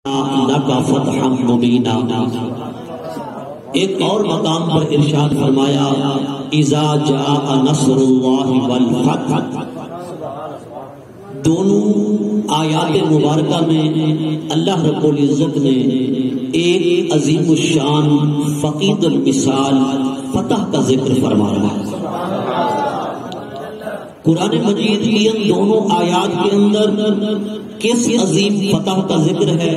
لَكَ فَتْحًا مُبِينًا۔ ایک اور مقام پر ارشاد فرمایا اذا جاء نصر اللہ والفتح۔ دونوں آیات مبارکہ میں اللہ رب العزت نے ایک عظیم الشان فقید المثال فتح کا ذکر فرمایا۔ قرآن مجید کی ان دونوں آیات کے اندر کس عظیم فتح کا ذکر ہے؟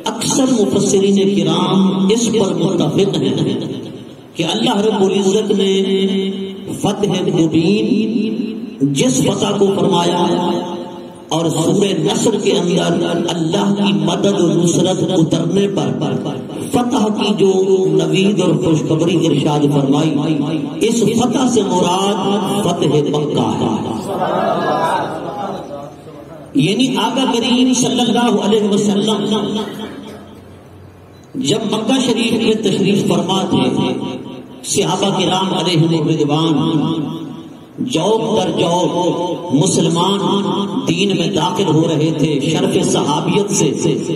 اکثر مفسرین کرام اس پر متفق ہیں کہ اللہ رب العزت نے فتح مبین جس فتح کو فرمایا اور سورہ نصر کے اندر اللہ کی مدد و نصرت اترنے پر فتح کی جو نوید اور خوشخبری ارشاد فرمائی، اس فتح سے مراد فتح مکہ ہے، یعنی آقا کریم صلی اللہ علیہ وسلم جب مکہ شریف میں تشریف فرما تھے، صحابہ کرام علیہم رضوان جوق در جوق مسلمان دین میں داخل ہو رہے تھے، شرف صحابیت سے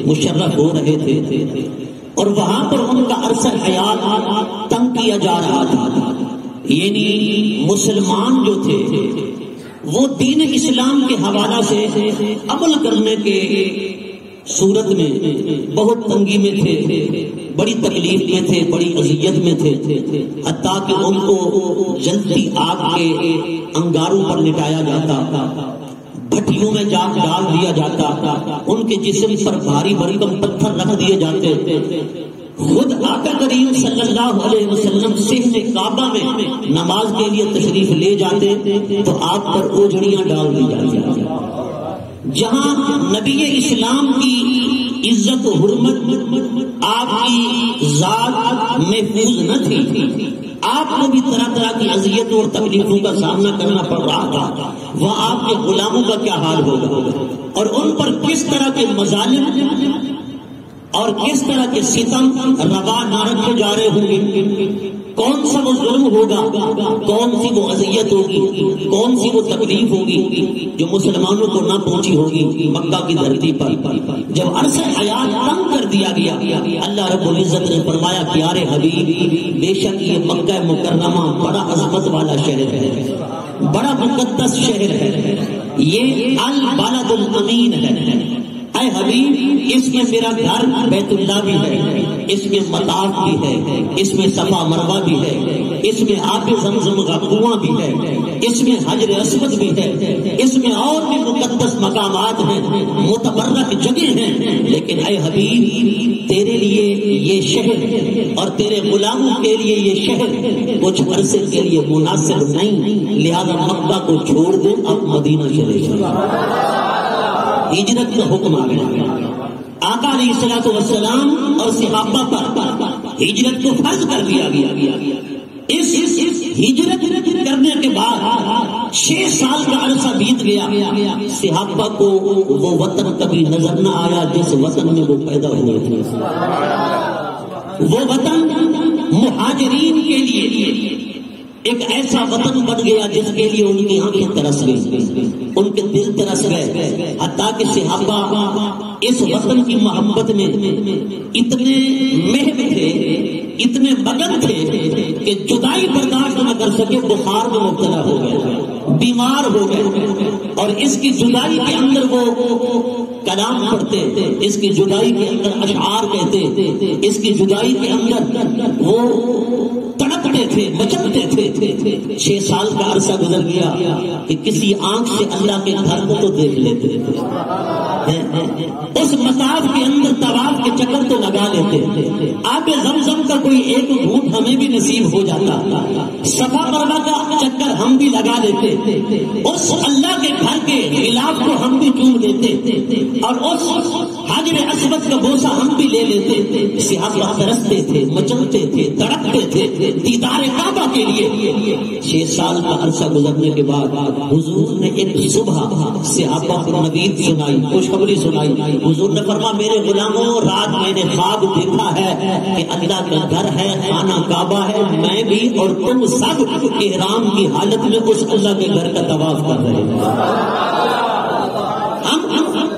مشرف ہو رہے تھے، اور وہاں پر ان کا عرصہ حیات تنگ کیا جا رہا تھا، یعنی مسلمان جو تھے وہ دین اسلام کے حوالہ سے عمل کرنے کے صورت میں بہت تنگی میں تھے، بڑی تکلیف میں تھے، بڑی اذیت میں تھے، حتیٰ کہ ان کو جلتی آگ کے انگاروں پر لٹایا جاتا، بھٹیوں میں جا ڈال دیا جاتا، ان کے جسم پر بھاری بھرکم پتھر رکھ دیے جاتے۔ خود آقا کریم صلی اللہ علیہ وسلم صحن کعبہ میں نماز کے لیے تشریف لے جاتے تو آپ پر اوجھڑیاں ڈال دی جاتی، جہاں نبی اسلام کی عزت و حرمت آپ کی ذات محفوظ نہ تھی، آپ کو بھی طرح طرح کی اذیتوں اور تکلیفوں کا سامنا کرنا پڑ رہا تھا، وہاں آپ کے غلاموں کا کیا حال ہوگا اور ان پر کس طرح کے مظالم اور کس طرح کے ستم روا نہ رکھے جا رہے ہوں گے، کون سا وہ ظلم ہوگا، کون سی وہ اذیت ہوگی، کون سی وہ تکلیف ہوگی جو مسلمانوں کو نہ پہنچی ہوگی مکہ کی دھرتی پر۔ جب عرصہ حیات تنگ کر دیا گیا، اللہ رب العزت نے فرمایا پیارے حبیب بے شک یہ مکہ مکرمہ بڑا عظمت والا شہر ہے، بڑا مقدس شہر ہے، یہ البلد الامین ہے، اے حبیب اس میں میرا گھر بیت اللہ بھی ہے، اس میں مطاف بھی ہے، اس میں صفا مروہ بھی ہے، اس میں آب زمزم کا کنواں بھی ہے، اس میں حجر اسود بھی ہے، اس میں اور بھی مقدس مقامات ہیں، متبرک جگہ ہیں، لیکن اے حبیب تیرے لیے یہ شہر اور تیرے غلاموں کے لیے یہ شہر کچھ عرصے کے لیے مناسب نہیں، لہذا مکہ کو چھوڑ دے اب مدینہ چلے جائے۔ ہجرت کا حکم آ گیا، آقا علیہ الصلوۃ والسلام اور صحابہ پر ہجرت کو فرض کر دیا گیا۔ اس ہجرت کرنے کے بعد 6 سال کا عرصہ بیت گیا، صحابہ کو وہ وطن کبھی نظر نہ آیا جس وطن میں وہ پیدا ہوئے تھے، وہ وطن مہاجرین کے لیے ایک ایسا وطن بن گیا جس کے لیے ان کی آنکھیں ترس گئی، ان کے دل ترس گئے، حتیٰ کہ صحابہ اس وطن کی محبت میں اتنے محو تھے، اتنے مگن تھے کہ جدائی برداشت نہ کر سکے، بخار میں مبتلا ہو گئے، بیمار ہو گئے، اور اس کی جدائی کے اندر وہ کلام پڑھتے، اس کی جدائی کے اندر اشعار کہتے، اس کی جدائی کے اندر وہ تڑپتے تھے، مچلتے تھے۔ 6 سال کا عرصہ گزر گیا کہ کسی آنکھ سے اللہ کے گھر کو تو دیکھ لیتے تھے، اس مطاف کے اندر طواف کے چکر تو لگا لیتے، آب زمزم کا کوئی ایک گھونٹ ہمیں بھی نصیب ہو جاتا، صفا مروہ کا چکر ہم بھی لگا لیتے، اس اللہ کے گھر کے غلاف کو ہم بھی چوم لیتے، اور اس حجر اسود کا بوسہ ہم بھی لے لیتے۔ صحابہ ترستے تھے، مچلتے تھے، تڑپتے تھے دیدار کعبہ کے لیے۔ 6 سال کا عرصہ گزرنے کے بعد حضور نے ایک صبح صحابہ کو نوید سنائی، خوشخبری سنائی۔ حضور نے فرمایا میرے غلاموں رات میں نے خواب دیکھا ہے کہ اللہ کا گھر ہے، خانہ کعبہ ہے، میں بھی اور تم سب احرام کی حالت میں اس اللہ کے گھر کا طواف کر رہے ہیں۔ ہم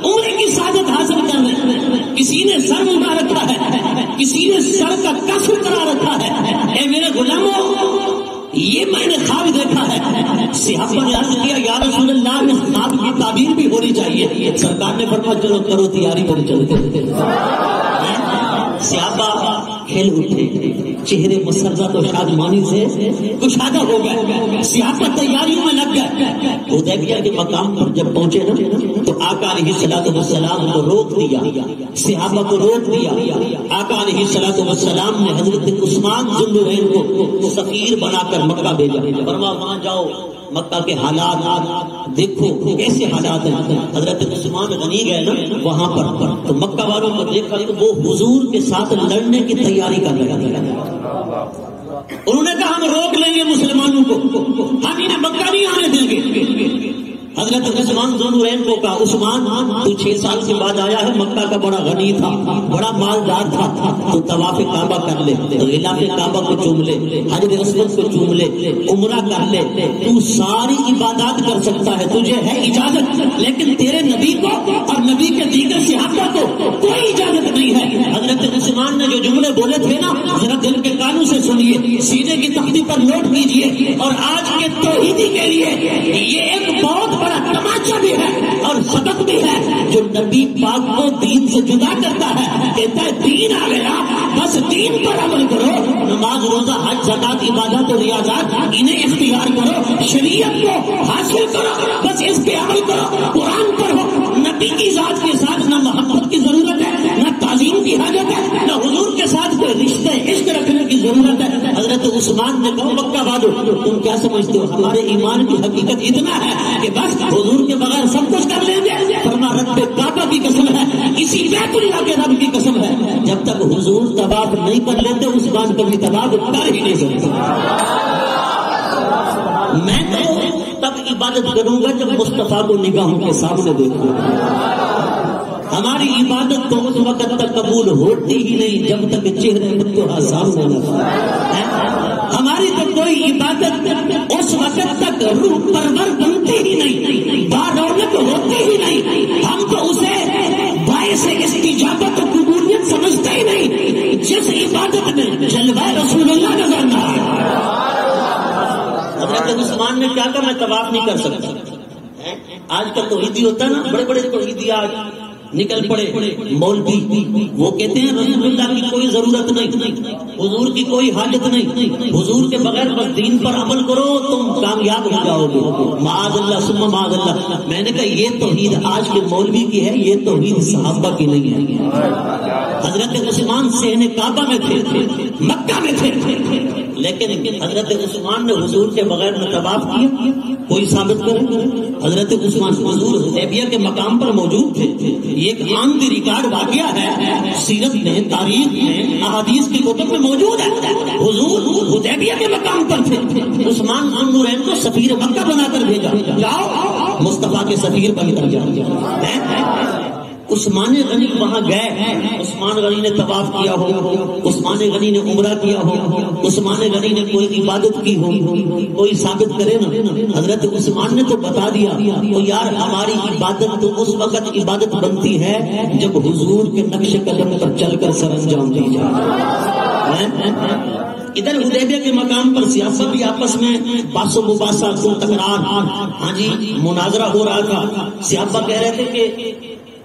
عمرے کی سعادت حاصل کر رہے ہیں، کسی نے سر اٹھا رکھا ہے، کسی نے سر کا کف کرا رکھا ہے. اے میرے غلاموں، یہ میں نے خواب دیکھا ہے. صحابہ نے عرض کیا یا رسول اللہ، اس خواب کی تعبیر بھی ہونی چاہیے. سرکار نے فرمایا چلو کرو تیاری کرو چلتے. صحابہ کھل اٹھے، چہرے مسرت و شادمانی سے کشادہ ہو گئے. صحابہ تیاریوں میں لگ گئے. حدیبیہ کے مقام پر جب پہنچے نا تو آقا علیہ الصلوۃ والسلام کو روک دیا، صحابہ کو روک دیا. آقا علیہ الصلوۃ والسلام نے حضرت عثمان ذو النورین کو سفیر بنا کر مکہ بھیجا. فرمایا وہاں جاؤ، مکہ کے حالات دیکھو کیسے حالات ہیں. حضرت عثمان غنی گئے نا وہاں پر تو مکہ والوں کو دیکھا تو وہ حضور کے ساتھ لڑنے کی تیاری کر رہے تھے. انہوں نے کہا ہم روک لیں گے مسلمانوں کو، ہم انہیں مکہ نہیں آنے دیں گے. حضرت عثمان ذو النورین کو کہا عثمان تو 6 سال کے بعد آیا ہے، مکہ کا بڑا غنی تھا، بڑا مالدار تھا، تو طواف کعبہ کر لے، غلاف کعبہ کو چوم لے، حجر اسود کو چوم لے، عمرہ کر لے، تو ساری عبادات کر سکتا ہے، تجھے ہے اجازت. لیکن تیرے نبی کو اور نبی کے دیگر صحابہ کو کوئی اجازت نہیں ہے. حضرت عثمان نے جو جملے بولے تھے نا ذرا دل کے کانوں سے سنیے، سینے کی تختی پر نوٹ کیجیے. اور آج کے توحیدی کے لیے یہ ایک بہت بڑا تماچا بھی ہے اور سبق بھی ہے. جو نبی پاک کو دین سے جدا کرتا ہے، کہتا ہے دین آ گیا، بس دین پر عمل کرو. نماز، روزہ، حج، زکات، عبادات اور ریاضات انہیں اختیار کرو، شریعت کو حاصل کرو، بس اس پہ عمل کرو، قرآن پڑھو. نبی کی ذات کے ساتھ نہ محبت کی ضرورت ہے، نہ تعظیم کی حاجت ہے، نہ حضور کے ساتھ کوئی رشتے عشق رکھنے کی ضرورت ہے. حضرت عثمان نے کہا مکہ والوں تم کیا سمجھتے ہو، ہمارے ایمان کی حقیقت اتنا ہے کہ بس حضور کے بغیر سب کچھ کر لیں گے. فرمایا رب کعبہ کی قسم ہے، اسی بیت اللہ کے رب کی قسم ہے، جب تک حضور طواف نہیں کر لیتے عثمان کبھی طواف کر ہی نہیں سکتے. میں تو تب عبادت کروں گا جب مصطفیٰ کو نگاہوں کے سامنے دیکھوں. ہماری عبادت تو اس وقت تک قبول ہوتی ہی نہیں جب تک چہرے متحا سامنے نہ. ہماری تو کوئی عبادت اس وقت تک روح پرور بنتی ہی نہیں، بارونق ہوتی ہی نہیں. ہم تو اسے باعث استجابت و قبولیت سمجھتے ہی نہیں جس عبادت میں جلوہ رسول اللہ نظر نہ آئے. حضرت عثمان نے کیا کہا میں طواف نہیں کر سکتا. آج کل تو عیدی ہوتا ہے نا، بڑے بڑے تو عیدی آج نکل پڑے مولوی، وہ کہتے ہیں رسول اللہ کی کوئی ضرورت نہیں، حضور کی کوئی حاجت نہیں، حضور کے بغیر بس دین پر عمل کرو تم کامیاب ہو جاؤ گے. معاذ اللہ ثم معاذ اللہ. میں نے کہا یہ توحید آج کے مولوی کی ہے، یہ توحید صحابہ کی نہیں ہے. حضرت عثمان صحن کعبہ میں تھے، مکہ میں تھے، لیکن حضرت عثمان نے حضور کے بغیر نہ طواف کیا. کوئی ثابت کرے؟ حضرت عثمان حضور حدیبیہ کے مقام پر موجود تھے. یہ ایک عام دی ریکارڈ واقعہ ہے، سیرت میں، تاریخ میں، احادیث کی کتب میں موجود ہے. حضور حدیبیہ کے مقام پر تھے. عثمان ذو النورین کو سفیر مکہ بنا کر بھیجا، جاؤ مصطفیٰ کے سفیر بن کر جاؤ. عثمان غنی وہاں گئے، عثمان غنی نے طواف کیا ہو، عثمان غنی نے عمرہ کیا ہو، عثمان غنی نے کوئی عبادت کی ہو، کوئی ثابت کرے نا. حضرت عثمان نے تو بتا دیا تو یار ہماری عبادت تو اس وقت عبادت بنتی ہے جب حضور کے نقش قدم پر چل کر سر انجام دی جائے. ادھر حدیبیہ کے مقام پر سیاست بھی آپس میں باس و مباحثہ، تکرار، ہاں جی مناظرہ ہو رہا تھا. صحابہ کہہ رہے تھے کہ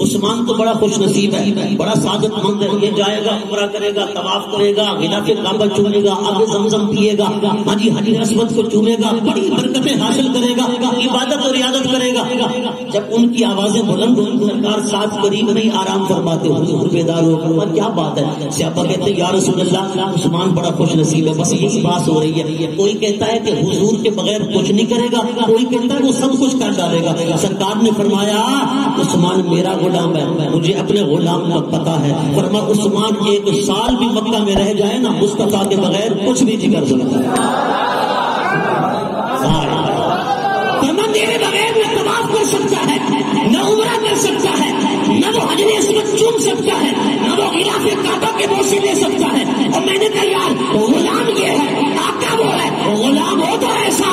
عثمان تو بڑا خوش نصیب ہے، بڑا سعادت مند ہے، یہ جائے گا، عمرہ کرے گا، طواف کرے گا، غلاف کعبہ چومے گا، آب زمزم پیے گا، ہاں جی حجر اسود کو چومے گا، بڑی برکتیں حاصل کرے گا، عبادت اور عیادت کرے گا. جب ان کی آوازیں بلند ہوئی سرکار ساتھ قریب نہیں آرام فرماتے، حضور بیدار ہو کر کیا بات ہے. صحابہ کہتے ہیں یا رسول اللہ عثمان بڑا خوش نصیب ہے، بس یہی بات ہو رہی ہے. کوئی کہتا ہے کہ حضور کے بغیر کچھ نہیں کرے گا، کوئی کہتا ہے وہ سب کچھ کر ڈالے گا. سرکار نے فرمایا عثمان میرا غلام ہے، مجھے اپنے غلام کا پتا ہے. فرما عثمان 1 سال بھی مکہ میں رہ جائے نا مصطفیٰ کے بغیر کچھ بھی نہیں کر سکتا. فرما میرے بغیر نہ طواف کر سکتا ہے، نہ عمرہ کر سکتا ہے، نہ وہ حجر اسود چوم سکتا ہے، نہ وہ غلاف کعبہ کے بوسے لے سکتا ہے. اور میں نے کہا یار غلام یہ ہے، آقا وہ ہے. غلام ہو تو ایسا،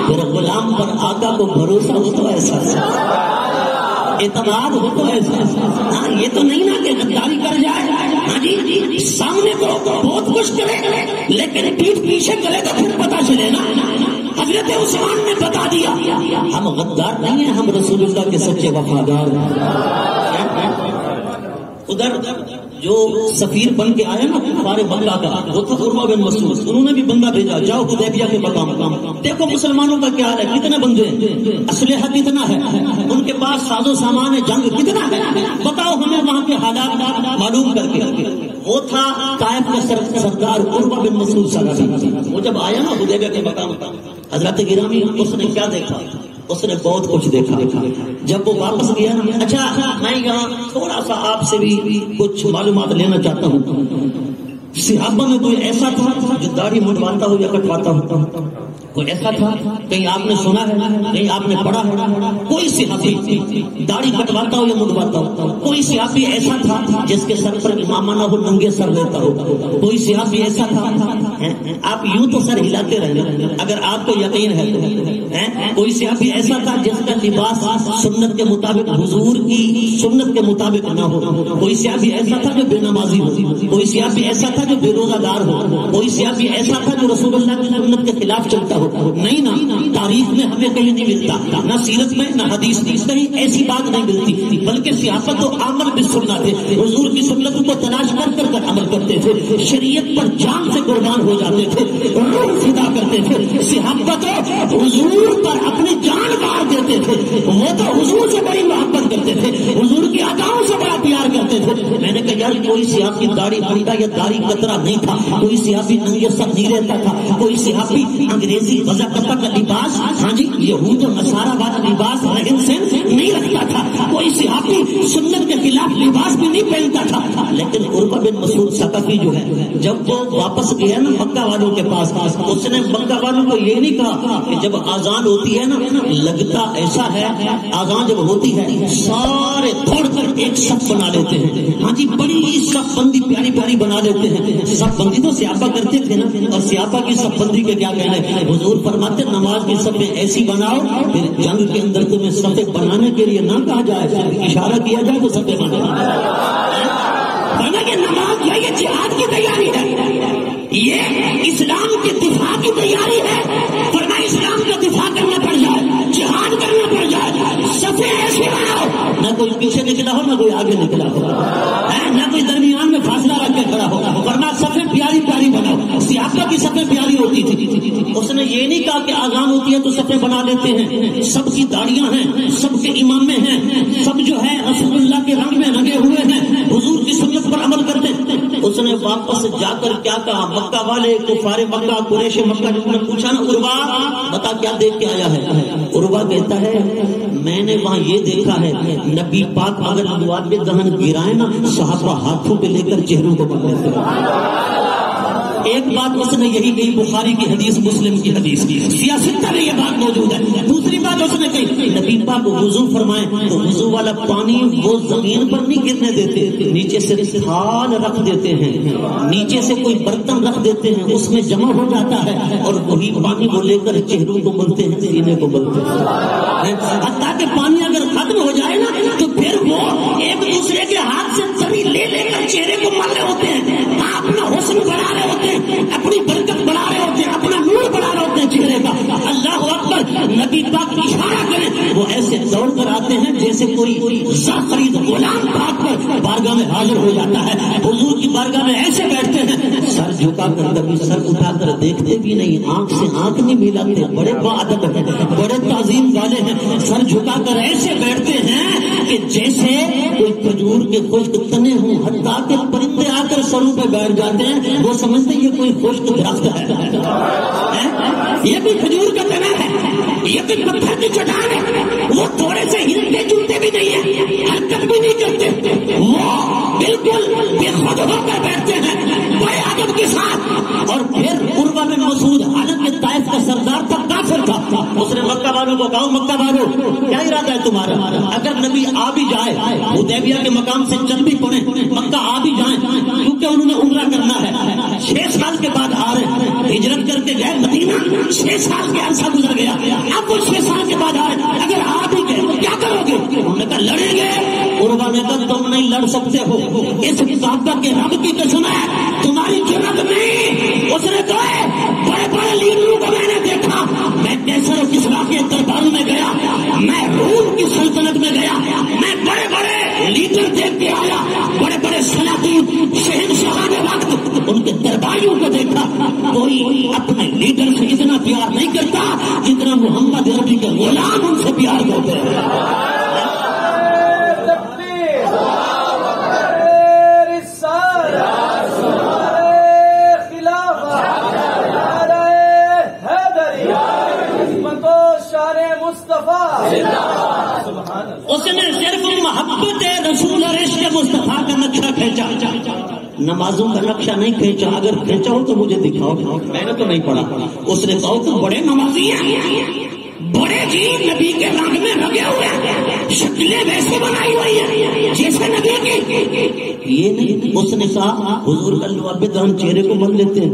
پھر غلام پر آقا کو بھروسہ ہو تو ایسا، اعتماد ہو تو ایسا. ہاں یہ تو نہیں نا کہ غداری کر جائے، ہاں جی سامنے کو بہت کچھ کرے لیکن پیٹھ پیچھے کرے تو پھر پتا چلے نا. حضرت عثمان نے بتا دیا ہم غدار نہیں ہیں، ہم رسول اللہ کے سچے وفادار ہیں. ادھر جو سفیر بن کے آیا نا کفار مکہ کا، وہ تھا عروہ بن مسعود. انہوں نے بھی بندہ بھیجا، جاؤ حدیبیہ کے مقام. دیکھو مسلمانوں کا کیا حال ہے، کتنے بندے ہیں، اسلحہ کتنا ہے، ان کے پاس ساز و سامان جنگ کتنا ہے، بتاؤ ہمیں وہاں کے حالات معلوم کر کے. وہ تھا طائف کا سردار عروہ بن مسعود صحابی. وہ جب آیا نا حدیبیہ کے مقام حضرت گرامی، اس نے کیا دیکھا، اس نے بہت کچھ دیکھا. جب وہ واپس گیا نا، اچھا میں یہاں تھوڑا سا آپ سے بھی کچھ معلومات لینا چاہتا ہوں. صحابہ میں کوئی ایسا تھا جو داڑھی منڈواتا ہو یا کٹواتا ہو؟ کوئی ایسا تھا؟ کہیں آپ نے سنا ہے، کہیں آپ نے پڑھا ہے کوئی صحابی داڑھی کٹواتا ہو یا منڈواتا ہو؟ کوئی صحابی ایسا تھا جس کے سر پر امامہ نہ ہو، ننگے سر رہتا ہو؟ کوئی صحابی ایسا تھا؟ آپ یوں تو سر ہلاتے رہے اگر آپ کو یقین ہے تو. کوئی صحابی ایسا تھا جس کا لباس سنت کے مطابق، حضور کی سنت کے مطابق نہ ہو؟ کوئی صحابی ایسا تھا جو بے نمازی ہو؟ کوئی صحابی ایسا تھا جو بے روزہ دار ہو؟ کوئی صحابی ایسا تھا جو رسول اللہ کی سنت کے خلاف چلتا ہو؟ نہیں نا، تاریخ میں ہمیں کہیں نہیں ملتا، نہ سیرت میں نہ حدیث میں کہیں ایسی بات نہیں ملتی. بلکہ صحابہ تو عمل بالسنت تھے، حضور کی سنتوں کو تلاش کر کر عمل کرتے تھے، شریعت پر جان سے قربان ہو جاتے تھے، روح فدا کرتے تھے. صحابہ تو حضور پر اپنی جان مار دیتے تھے، وہ تو حضور سے بڑی محبت کرتے تھے، حضور کی اداؤں سے بڑا پیار کرتے تھے. میں نے کہا یار کوئی صحابی داڑھی بھرتا یا داڑھی کترا نہیں تھا، کوئی صحابی ننگے سر نہیں رہتا تھا، کوئی صحابی انگریزی وضاقتہ کا لباس، ہاں جی یہود و نصارہ والا لباس رہن سہن نہیں رکھتا تھا، کوئی صحابی سنت کے خلاف لباس بھی نہیں پہنتا تھا. لیکن عروہ بن مسعود ثقفی جو ہے، جب وہ واپس گیا نا مکہ والوں کے پاس، اس نے مکہ والوں کو یہ نہیں کہا کہ جب آزان ہوتی ہے نا، لگتا ایسا ہے آزان جب ہوتی ہے سارے دوڑ کر ایک صف بنا لیتے ہیں، ہاں جی بڑی صف بندی پیاری پیاری بنا لیتے ہیں. صف بندی تو صحابہ کرتے تھے نا، اور صحابہ کی صف بندی کے کیا کہنا ہے. حضور فرماتے نماز کی صفیں ایسی بناؤ پھر جنگ کے اندر تمہیں صفیں بنانے کے لیے نہ کہا جائے، اشارہ کیا جائے تو صفیں بنانا. کہ نماز جو ہے یہ جہاد کی تیاری ہے، یہ اسلام کے دفاع کی تیاری ہے. فرمایا اسلام کا دفاع کرنا پڑ جائے، جہاد کرنا پڑ جائے، صفیں ایسی بناؤ نہ کوئی پیچھے نکلا ہو نہ کوئی آگے نکلا ہو، نہ کوئی درمیان میں فاصلہ رکھ کے کھڑا ہو. فرمایا صفیں پیاری پیاری بناؤ. صحابہ کی صفیں پیاری ہوتی تھی. اس نے یہ نہیں کہا کہ آزان ہوتی ہے تو صفیں بنا لیتے ہیں، سب کی داڑیاں ہیں، سب کے امامے ہیں، سب جو ہے رسول اللہ کے رنگ میں رنگے ہوئے ہیں، حضور کی سنت پر عمل کرتے ہیں. اس نے واپس جا کر کیا کہا، مکہ والے کفار مکہ قریش مکہ جس نے پوچھا نا عروہ بتا کیا دیکھ کے آیا ہے. عروہ کہتا ہے میں نے وہاں یہ دیکھا ہے نبی پاک اگر ابواب پہ دہن گرائے نا، صحابہ ہاتھوں پہ لے کر چہروں کو پکڑ لیتے ہیں. ایک بات اس نے یہی کہی، بخاری کی حدیث، مسلم کی حدیث، سیاست میں یہ بات موجود ہے. دوسری بات اس نے کہی نبی پاک وضو فرمائے تو وضو والا پانی وہ زمین پر نہیں گرنے دیتے، نیچے سے تھال رکھ دیتے ہیں، نیچے سے کوئی برتن رکھ دیتے ہیں، اس میں جمع ہو جاتا ہے اور وہی پانی وہ لے کر چہروں کو ملتے ہیں، سینے کو ملتے ہیں. حتیٰ کہ پانی اگر ختم ہو جائے نا تو پھر وہ ایک دوسرے کے ہاتھ سے تری لے لے کر چہرے کو مل رہے ہوتے ہیں، اپنا حسن بڑھا رہے ہوتے ہیں، اپنی برکت بڑھا رہے ہوتے ہیں، اپنا نور بڑھا رہے ہوتے ہیں چہرے کا. اللہ اکبر. نبی پاک اشارہ کریں وہ ایسے دوڑ کر آتے ہیں جیسے کوئی خرید غلام پاک پر بارگاہ میں حاضر ہو جاتا ہے. حضور کی بارگاہ میں ایسے بیٹھتے ہیں، سر جھکا کر کبھی سر اٹھا کر دیکھتے بھی نہیں، آنکھ سے آنکھ نہیں ملاتے، بڑے باادب ہیں، بڑے تعظیم والے ہیں. سر جھکا کر ایسے بیٹھتے ہیں کہ جیسے کوئی کھجور کے خشک تنے ہوں، حتیٰ کہ پرندے آ کر سروں پہ بیٹھ جاتے ہیں، وہ سمجھتے ہیں یہ کوئی خشک درخت ہے، یہ کوئی کھجور کا تنا ہے، یہ کوئی پتھر کی چٹان ہے. وہ تھوڑے سے ہلتے جلتے بھی نہیں ہیں، حرکت بھی نہیں کرتے، وہ بالکل بے خود ہو کر بیٹھتے ہیں بڑے ادب کے ساتھ. اور پھر عروہ بن مسعود حالانکہ طائف کا سردار تھا، کافر تھا، اس نے مکہ والوں کو کہا مکہ والوں کیا ارادہ ہے تمہارا، اگر نبی آ بھی جائے حدیبیہ کے مقام سے چل بھی پڑے، مکہ آ بھی جائیں، کیونکہ انہوں نے عمرہ کرنا ہے، 6 سال کے بعد آ رہے ہیں، ہجرت کر کے گئے مدینہ، 6 سال کے عرصہ گزر گیا، اب وہ 6 سال کے بعد آئے، اگر آ بھی گئے تو کیا کرو گے؟ انہوں نے کہا لڑیں گے. عروہ نے کہا تم نے نہیں لڑ سکتے ہو، اس کعبہ کے رب کی قسم ہے تمہاری جرات نہیں۔ اس نے کہا بڑے بڑے لیڈروں کو میں نے دیکھا، میں کیسر و کسریٰ کے درباروں میں گیا، میں روم کی سلطنت میں گیا، میں بڑے بڑے لیڈر دیکھ کے آیا، بڑے بڑے سلاطین شہنشاہان وقت ان کے درباریوں کو دیکھا، کوئی اپنے لیڈر سے اتنا پیار نہیں کرتا جتنا محمد عربی کے غلام ان سے پیار کرتے ہیں۔ اس نے صرف محبت رسول اور عشق مصطفیٰ کا نقشہ کھینچا، نمازوں کا نقشہ نہیں کھینچا۔ اگر کھینچا ہو تو مجھے دکھاؤ، میں نے تو نہیں پڑھا۔ اس نے کہا تو بڑے نمازی ہیں، بڑے جی نبی کے رنگ میں لگے ہوئے ہیں، شکلیں ویسے بنائی ہوئی ہیں جیسے نبی کی۔ یہ نہیں، اس نے کہا حضور ہم چہرے کو مل لیتے ہیں،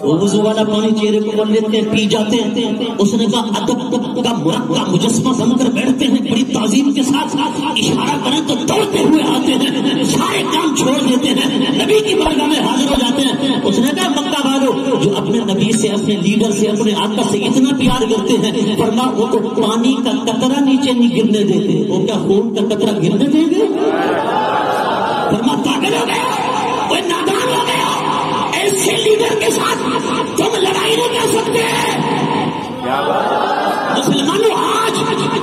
وضو والا پانی چہرے کو مل لیتے ہیں، پی جاتے ہیں۔ اس نے کہا ادب کا مرکہ مجسمہ بن کر بیٹھتے ہیں، بڑی تعظیم کے ساتھ اشارہ کریں تو دوڑتے ہوئے آتے ہیں، سارے کام چھوڑ دیتے ہیں، نبی کی بارگاہ میں حاضر ہو جاتے ہیں۔ اس نے کہا مکہ والوں جو اپنے نبی سے، اپنے لیڈر سے، اپنے آقا سے اتنا پیار کرتے ہیں، فرما وہ تو پانی کا قطرہ نیچے نہیں گرنے دیتے، وہ کیا خون کا قطرہ گرنے دیں گے؟ فرما پاگل ہو گیا، کوئی نادان ہو گیا، ایسے لیڈر کے ساتھ تم لڑائی نہیں کر سکتے۔ مسلمانوں آج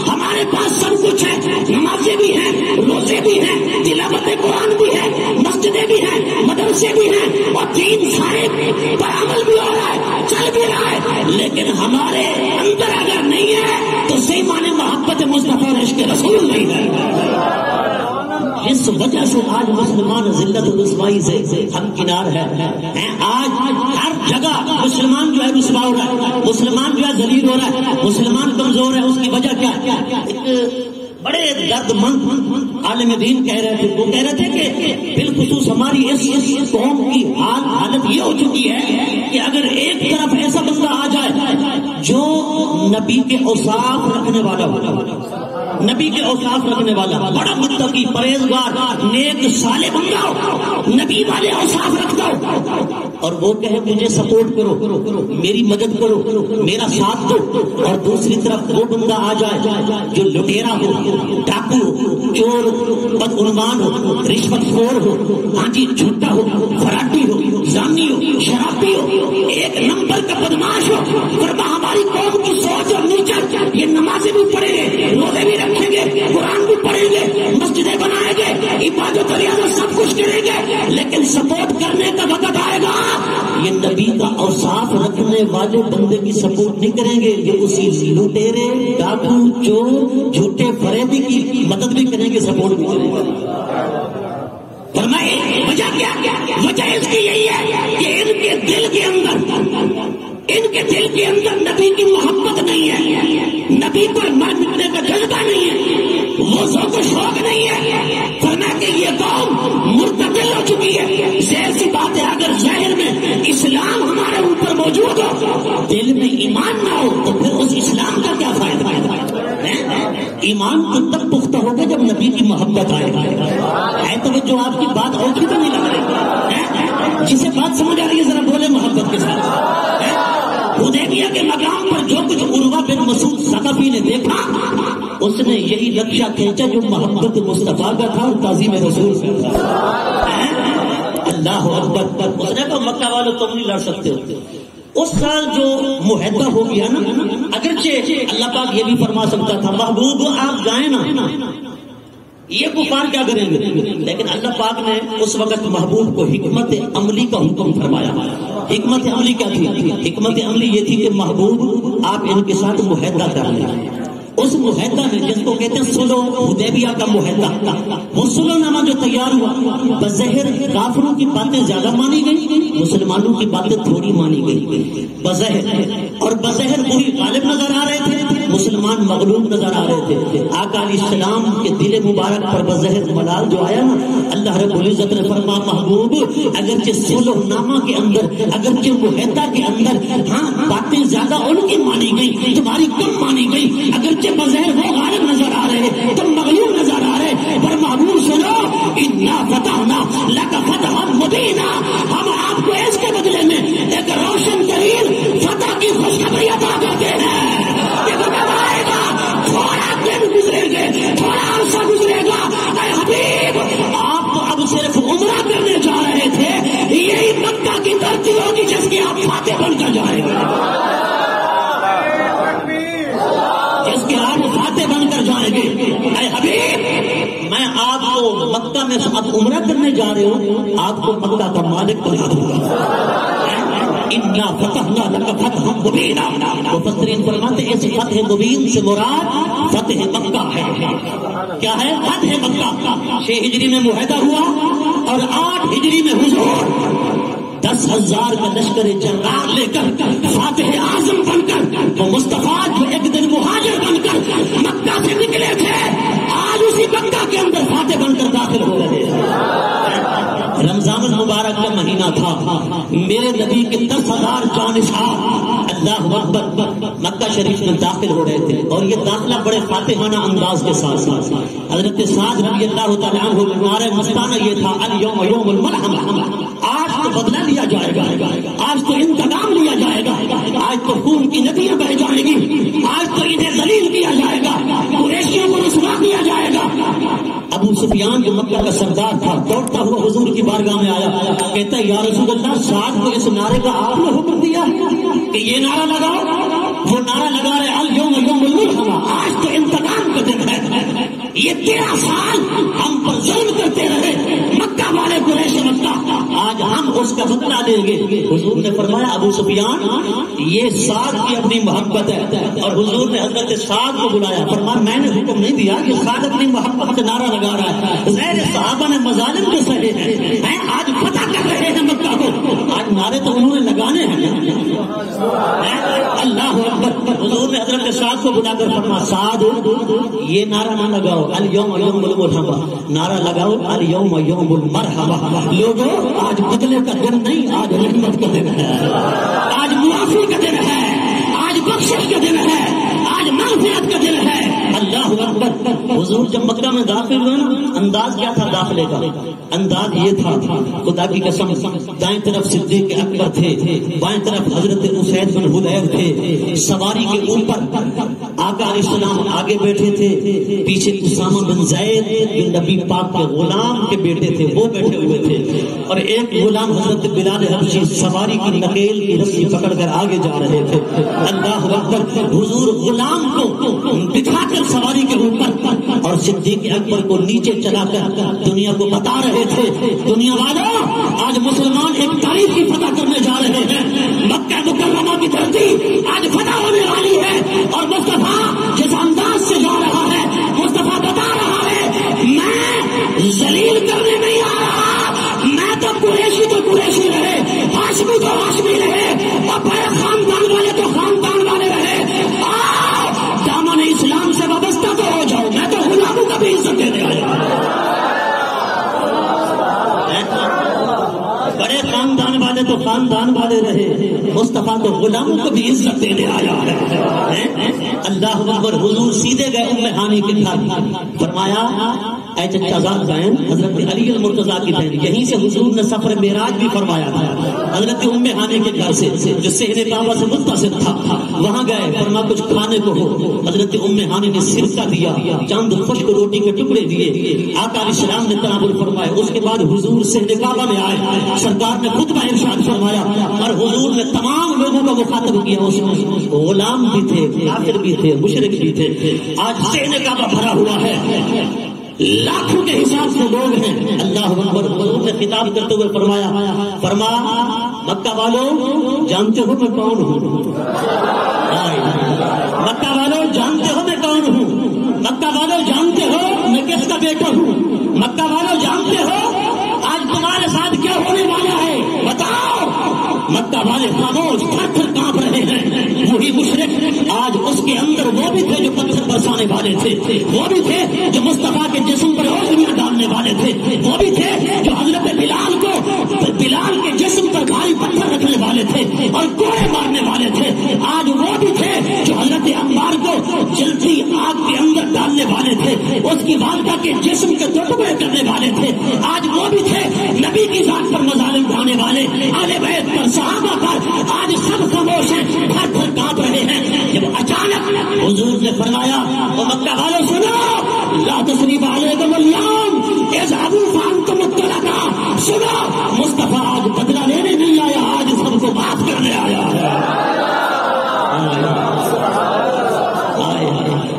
ہمارے پاس سب کچھ ہے، نمازیں بھی ہیں، روزے بھی ہیں، تلاوت قرآن بھی ہے، مسجدیں بھی ہیں، مدرسے بھی ہیں، اور دین سارے پر عمل بھی ہو رہا ہے، چل بھی رہا ہے، لیکن ہمارے اندر اگر نہیں ہے تو صحیح معنی محبت مصطفیٰ اور عشق رسول نہیں ہے۔ اس وجہ سے آج مسلمان ذلت و رسوائی سے ہم کنار ہے۔ آج ہر جگہ مسلمان جو ہے رسوا ہو رہا ہے، مسلمان جو ہے ذلیل ہو رہا ہے، مسلمان کمزور ہے۔ اس کی وجہ کیا؟ ایک بڑے درد مند عالم دین کہہ رہے تھے، وہ کہہ رہے تھے کہ بالخصوص ہماری اس قوم کی حالت یہ ہو چکی ہے کہ اگر ایک طرف ایسا بندہ آ جائے جو نبی کے اوصاف رکھنے والا ہو، نبی کے اوصاف رکھنے والا، بڑا متقی، پرہیزگار، نیک، صالح بندہ ہو، نبی والے اوصاف رکھتا ہو، اور وہ کہے مجھے سپورٹ کرو، میری مدد کرو، میرا ساتھ دو، اور دوسری طرف وہ بندہ آ جائے جو لٹیرا ہو، ڈاکو ہو، چور، بدعنوان ہو، رشوت خور ہو، ہاں جی جھوٹا ہو، فراڈی ہو، زانی ہو، شرابی ہو، ایک نمبر کا بدماش ہو، ورنہ ہماری قوم کی سوچ اور نیچر یہ نمازیں بھی پڑھیں گے، روزے بھی رکھیں گے، قرآن بھی پڑھیں گے، مسجدیں بنائیں گے، عبادت ریاضت سب کچھ کریں گے، لیکن سپورٹ کرنے کا وقت آئے گا یہ نبی کا اوصاف رکھنے والے بندے کی سپورٹ نہیں کریں گے، یہ اسی لٹیرے، ڈاکو، چور، جھوٹے فریبی کی مدد بھی کریں گے، سپورٹ بھی کریں گے۔ فرمائے وجہ کیا؟ وجہ اس کی یہی ہے کہ ان کے دل کے اندر نبی کی محبت نہیں ہے، نبی پر ماننے کا جذبہ نہیں ہے، وہ ذوق و شوق نہیں ہے۔ فرمایا کہ یہ قوم مرتدل ہو چکی ہے۔ ظاہر سی بات ہے اگر ظاہر میں اسلام ہمارے اوپر موجود ہو، دل میں ایمان نہ ہو تو پھر اس اسلام کا کیا فائدہ؟ ایمان تو تب پختہ ہوگا جب نبی کی محبت آئے گا۔ تو جو آپ کی بات اور تو نہیں لگ رہی، جسے بات سمجھ آ رہی ہے ذرا بولے محبت کے ساتھ۔ حدیبیہ کے مقام پر جو کچھ عروہ بن مسعود ثقفی نے دیکھا، اس نے یہی نقشہ کھینچا جو محبت مصطفیٰ کا تھا اور تعظیم رسول کا تھا۔ اللہ اکبر۔ اس نے کہا مکہ والوں تم نہیں لڑ سکتے ہو۔ اس سال جو معاہدہ ہو گیا نا، اگرچہ اللہ پاک یہ بھی فرما سکتا تھا محبوب آپ جائیں نا، یہ کفار کیا کریں گے، لیکن اللہ پاک نے اس وقت محبوب کو حکمت عملی کا حکم فرمایا۔ حکمت عملی کیا تھی؟ حکمت عملی یہ تھی کہ محبوب آپ ان کے ساتھ معاہدہ کر لیں۔ اس معاہدہ میں جس کو کہتے ہیں صلح حدیبیہ کا معاہدہ، وہ صلح نامہ جو تیار ہوا، بظاہر کافروں کی باتیں زیادہ مانی گئی، مسلمانوں کی باتیں تھوڑی مانی گئی بظاہر، اور بظاہر وہی غالب نظر آ رہے تھے، مسلمان مغلوب نظر آ رہے تھے۔ آقا علیہ السلام کے دل مبارک پر بظاہر ملال جو آیا نا، اللہ رب العزت نے فرمایا محبوب اگرچہ صلح نامہ کے اندر، اگرچہ معاہدہ کے اندر ہاں باتیں زیادہ ان کی مانی گئی، تمہاری کم مانی گئی، اگرچہ بظاہر وہ غالب نظر آ رہے، تم مغلوب نظر آ رہے، پر محبوب سنو انا فتحنا لک فتحا مبینا، ہم آپ کو اس کے بدلے میں ایک روشن ترین فتح کی خوشخبری عطا کرتے ہیں کہ وقت آئے گا، تھوڑا دن گزرے گے، تھوڑا عرصہ گزرے گا، اے حبیب آپ اب صرف عمرہ کرنے جا رہے تھے، یہی مکہ کی دھرتی ہوگی جس کی آپ فاتح بن کر جائیں گے، جس کے آپ فاتح بن کر جائیں گے۔ اے حبیب میں آپ کو مکہ میں اب عمرہ کرنے جا رہے ہوں، آپ کو مکہ کا مالک بنا دوں گا۔ انا فتحنا لک فتحا مبینا، مفسرین فرماتے ہیں اس فتح مبین سے مراد فتح مکہ ہے۔ کیا ہے؟ فتح مکہ۔ 6 ہجری میں معاہدہ ہوا اور 8 ہجری میں حضور 10,000 کا لشکر جرار لے کر فاتح اعظم بن کر وہ مصطفیٰ جو ایک دن مہاجر بن کر مکہ سے نکلے تھے، آج اسی مکہ کے اندر فاتح بن کر داخل ہو رہے ہیں۔ رمضان المبارک کا مہینہ تھا، میرے نبی کے 10,000 جانشین اللہ اکبر مکہ شریف میں داخل ہو رہے تھے، اور یہ داخلہ بڑے فاتحانہ انداز کے ساتھ حضرت سعد رضی اللہ تعالیٰ عنہ نعرہ مستانہ یہ تھا الیوم یوم المرحمہ، آج تو بدلہ لیا جائے گا، آج تو انتقام لیا جائے گا، آج تو خون کی ندیاں بہہ جائیں گی، آج تو انہیں ذلیل کیا جائے گا، قریشیوں کو رسوا کیا جائے گا۔ ابو سفیان جو مکہ کا سردار تھا دوڑتا ہوا حضور کی بارگاہ میں آیا، کہتا ہے یا رسول اللہ سعد کو اس نعرے کا آپ نے حکم دیا کہ یہ نعرہ لگاؤ، وہ نعرہ لگا رہے الیوم یوم المرحمہ، آج تو انتقام کا دن ہے، یہ 13 سال ہم پر ظلم کرتے رہے مکہ والے قریش مکہ، آج ہم اس کا بدلہ لیں گے۔ حضور نے فرمایا ابو سفیان یہ سعد کی اپنی محبت ہے، اور حضور نے حضرت سعد کو بلایا، فرمایا میں نے حکم نہیں دیا کہ سعد اپنی محبت سے نعرہ لگا رہا ہے، غیر صحابہ نے مظالم کو سہے ہیں، آج فتح کر رہے ہیں مکہ کو، آج نعرے تو انہوں نے لگانے ہیں۔ اللہ اکبر۔ حضور نے حضرت سعد کو بلا کر فرمایا سعد یہ نعرہ نہ لگاؤ الیوم یوم المرحمہ، نعرہ لگاؤ الیوم یوم المرحمہ۔ لوگوں آج بدلے کا دن نہیں، آج رحمت کا دن ہے، آج معافی کا دن ہے، آج بخشش کا دن ہے، آج مغفرت کا دن ہے۔ اللہ اکبر۔ حضور جب مکہ میں داخل ہوئے نا، انداز کیا تھا داخلے کا؟ انداز یہ تھا، خدا کی قسم، دائیں طرف صدیق اکبر تھے، بائیں طرف حضرت اسید بن حضیر تھے، سواری کے اوپر آقا علیہ السلام آگے بیٹھے تھے، پیچھے اسامہ بن زید جو نبی پاک کے غلام کے بیٹے تھے وہ بیٹھے ہوئے تھے، اور ایک غلام حضرت بلال حبشی سواری کی نکیل کی رسی پکڑ کر آگے جا رہے تھے۔ اللہ اکبر۔ حضور غلام کو بٹھا کر سواری کے اوپر اور صدیق اکبر کو نیچے چلا کر دنیا کو بتا رہے تھے، دنیا والوں آج مسلمان ایک تاریخ کی فتح کرنے جا رہے ہیں، مکہ مکرمہ کی دھرتی آج فتح ہونے والی ہے، اور مصطفیٰ جس انداز سے جا رہا ہے، مصطفیٰ بتا رہا ہے میں ذلیل کرنے نہیں آ رہا، میں تو قریشی تو قریشی رہے، ہاشمی تو ہاشمی رہے، اور بڑے خاندان والے تو خاندان والے رہے، دامن اسلام سے وابستہ تو ہو جاؤ، میں تو غلاموں کا بھی عزت دینے آیا، بڑے خاندان والے تو خاندان والے رہے، مصطفیٰ تو غلاموں کو بھی عزت دینے آیا ہے۔ اللہ اکبر۔ حضور سیدھے گئے ام ہانی کے گھر، فرمایا اے چچا زاد بہن حضرت علی المرتضیٰ کی بہن، یہیں سے حضور نے سفر معراج بھی فرمایا تھا، حضرت ام ہانی کے گھر سے جو صحن کعبہ سے متصل تھا، وہاں گئے، فرمایا کچھ کھانے کو ہو، حضرت ام ہانی نے سرکہ دیا، چند خشک روٹی کے ٹکڑے دیے، آقا علیہ السلام نے تناول فرمایا، اس کے بعد حضور صحن کعبہ میں آئے، سرکار نے خطبہ ارشاد فرمایا، اور حضور نے تمام لوگوں کو مخاطب کیا، اس میں غلام بھی تھے، کافر بھی تھے، مشرک بھی تھے، آج صحن کعبہ بھرا ہوا ہے، لاکھوں کے حساب سے لوگ ہیں۔ اللہ اکبر۔ حضور نے خطاب کرتے ہوئے فرمایا مکہ والوں جانتے ہو میں کون ہوں، مکہ والوں جانتے ہو میں کون ہوں، مکہ والوں جانتے ہو میں کس کا بیٹا ہوں، مکہ والوں جانتے ہو آج تمہارے ساتھ کیا ہونے والا ہے، بتاؤ۔ مکہ والے خاموش تھر تھر کانپ رہے ہیں، وہی مشرک آج اس کے اندر وہ بھی تھے جو پتھر برسانے والے تھے، وہ بھی تھے جو مصطفیٰ کے جسم پر اوزیاں ڈالنے والے تھے، وہ بھی تھے جو حضرت بلال کے جسم پر بھاری پتھر رکھنے والے تھے اور کوڑے مارنے والے تھے، آج وہ بھی تھے جو حضرت عمار کو جلتی آگ کے اندر ڈالنے والے تھے، اس کی والدہ کے جسم کے ٹکڑے کرنے والے تھے، آج وہ بھی تھے نبی کی ذات پر مظالم ڈھانے والے، اہل بیت پر، صحابہ پر، آج سب خاموش ہیں، تھر تھر کانپ رہے ہیں۔ جب اچانک حضور نے فرمایا او مکہ والوں سنو، لا تثریب علیکم اليوم اذهبوا فانتم الطلقاء، سنو مصطفیٰ آج بدلہ لینے نہیں آیا، آج سب کو معاف کرنے آیا ہے۔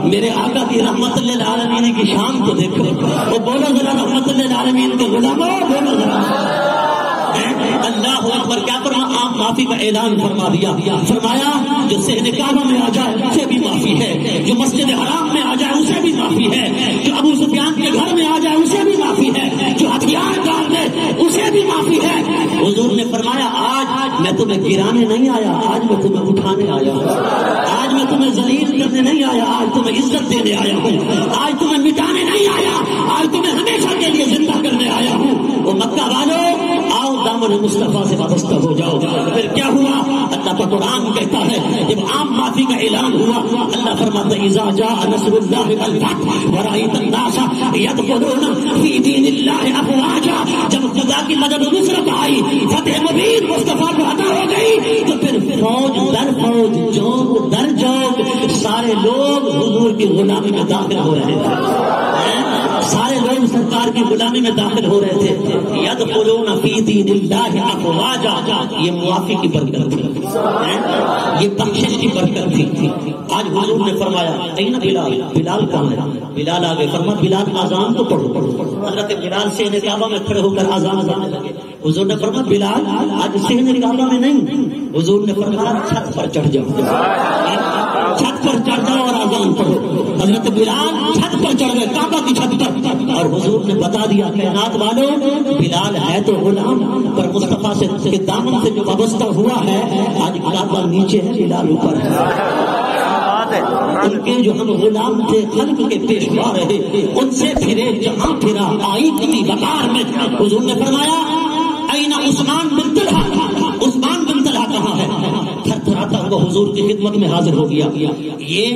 میرے آقا کی رحمت للعالمین کی شان کو دیکھو، وہ بولو ذرا رحمت للعالمین کے غلاموں، بولو ذرا اللہ اکبر۔ کیا فرما؟ عام معافی کا اعلان فرما دیا، فرمایا جو صحن کعبہ میں آ جائے اسے بھی معافی ہے، جو مسجد حرام میں آ جائے اسے بھی معافی ہے، جو ابو سفیان کے گھر میں آ جائے اسے بھی معافی ہے، جو ہتھیار ڈال دے اسے بھی معافی ہے۔ حضور نے فرمایا آج میں تمہیں گرانے نہیں آیا، آج میں تمہیں اٹھانے آیا ہوں، آج میں تمہیں ذلیل کرنے نہیں آیا، آج تمہیں عزت دینے آیا ہوں، آج تمہیں مٹانے نہیں آیا، آج تمہیں ہمیشہ کے لیے زندہ کرنے آیا ہوں۔ وہ مکہ والوں آؤ دامن مصطفیٰ سے وابستہ ہو جاؤ۔ پھر کیا ہوا؟ اللہ کا قرآن کہتا ہے جب عام معافی کا اعلان ہوا، اللہ فرماتا ہے اذا جاء نصر اللہ والفتح ورأیت الناس یدخلون فی دین اللہ افواجا، جب خدا کی مدد و نصرت آئی، فتح مبین مصطفیٰ کو عطا ہو گئی، تو پھر فوج در فوج، جوگ در جوگ سارے لوگ حضور کی غلامی میں داخل ہو رہے تھے، سارے لوگ سرکار کی غلامی میں داخل ہو رہے تھے۔ یدخلون فی دین اللہ افواجا، یہ معافی کی برکت تھی، یہ بخشش کی برکت تھی۔ آج حضور نے فرمایا این بلال، بلال کہاں ہے؟ بلال آگے فرمایا بلال اذان تو پڑھو۔ حضرت بلال صحن کعبہ میں کھڑے ہو کر اذان دینے لگے۔ حضور نے فرمایا بلال آج صحن کعبہ میں نہیں، حضور نے فرمایا چھت پر چڑھ جاؤ، چھت پر چڑھ جاؤ اور اذان پڑھو۔ حضرت بلال چھت پر چڑھ گئے، کعبہ کی چھت پر، اور حضور نے بتا دیا کائنات والوں بلال ہے تو غلام، پر مصطفیٰ سے کے دامن سے جو وابستہ ہوا ہے، آج کعبہ نیچے ہے، بلال اوپر ہے۔ ان کے جو ہم غلام تھے خلق کے پیشوا رہے، ان سے پھرے جہاں پھرا آئی کسی وقار میں۔ حضور نے فرمایا این عثمان بن طلحہ، عثمان بن طلحہ کہاں ہے؟ تھر تھراتا ہوا حضور کی خدمت میں حاضر ہو گیا۔ یہ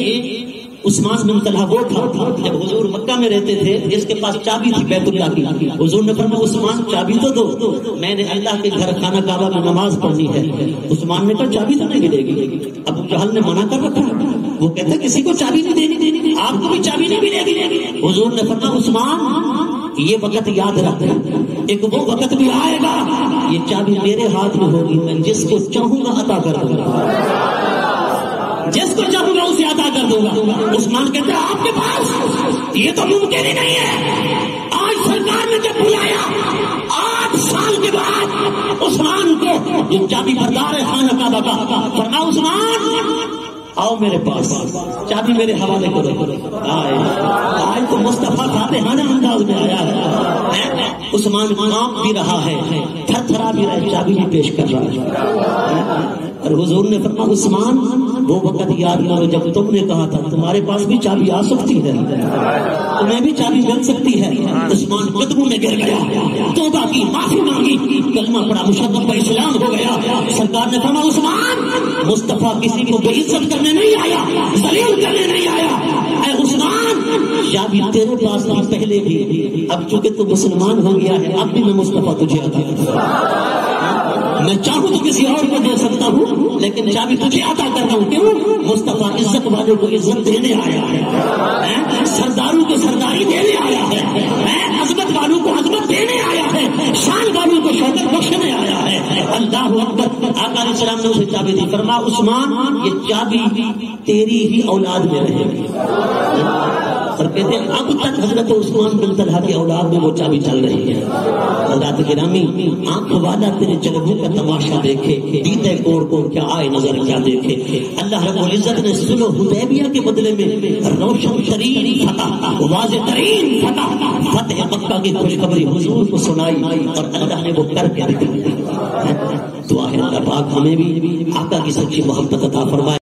عثمان بن طلحہ وہ تھا جب حضور مکہ میں رہتے تھے جس کے پاس چابی تھی بیت اللہ کی۔ حضور نے فرمایا عثمان چابی تو دو، میں نے اللہ کے گھر خانہ کعبہ میں نماز پڑھنی ہے۔ عثمان نے کہا چابی تو نہیں ملے گی، ابو جہل نے منع کر رکھا ہے، وہ کہتے کسی کو چابی نہیں دینی، آپ کو بھی چابی نہیں ملے گی۔ حضور نے فرمایا عثمان یہ وقت یاد رکھ، ایک وہ وقت بھی آئے گا یہ چابی میرے ہاتھ میں ہوگی، میں جس کو چاہوں گا عطا کر دوں گا، جس کو چاہوں گا اسے عطا کر دوں گا۔ عثمان کہتے ہیں آپ کے پاس یہ تو ممکن ہی نہیں ہے۔ آج سرکار نے جب بلایا 8 سال کے بعد عثمان کو، جو چابی بردار ہے خانہ کعبہ کا، فرمایا عثمان آؤ میرے پاس، چابی میرے حوالے کرو۔ آج تو مصطفیٰ فاتحانہ انداز میں آیا ہے۔ عثمان کانپ بھی رہا ہے، تھر تھرا بھی رہا ہے، چابی بھی پیش کر رہا ہے۔ اور حضور نے فرمایا عثمان وہ وقت یاد کرو جب تم نے کہا تھا تمہارے پاس بھی چابی آ سکتی ہے، تمہیں بھی چابی مل سکتی ہے۔ عثمان قدموں میں گر گیا، توبہ کی، معافی مانگی، کلمہ پڑا، مشرف پر اسلام ہو گیا۔ سرکار نے فرمایا عثمان مصطفیٰ کسی کو بے عزت کرنے نہیں آیا، ذلیل کرنے نہیں آیا۔ اے عثمان چابی تیرے پاس تھی پہلے بھی، اب چونکہ تو مسلمان ہو گیا ہے اب بھی میں مصطفیٰ تجھے عطا کروں، میں چاہوں تو کسی اور کو دے سکتا ہوں لیکن چابی تجھے عطا کر رہا ہوں۔ کیوں؟ مصطفیٰ عزت والوں کو عزت دینے آیا ہے، سرداروں کو سرداری دینے آیا ہے، عظمت والوں کو عظمت دینے آیا ہے، شان والوں کو شوکت بخشنے آیا ہے۔ اللہ اکبر۔ آقا علیہ السلام نے اسے چابی دی، فرمایا عثمان یہ چابی تیری ہی اولاد میں رہے گی۔ اور کہتے ہیں اب تک حضرت عثمان بن طلحہ کی اولاد میں وہ چابی چل رہی ہے۔ حضرت گرامی آنکھ والا تیرے جلووں کا تماشا دیکھے، دیتے کوڑ کوڑ کیا آئے نظر کیا دیکھے۔ اللہ رب العزت نے صلح حدیبیہ کے بدلے میں روشن ترین فتح، واضح ترین فتح مکہ کی خوشخبری حضور کو سنائی اور اللہ نے وہ کر کے دکھایا۔ دعا ہے اللہ پاک ہمیں بھی آقا کی سچی محبت عطا فرمائے۔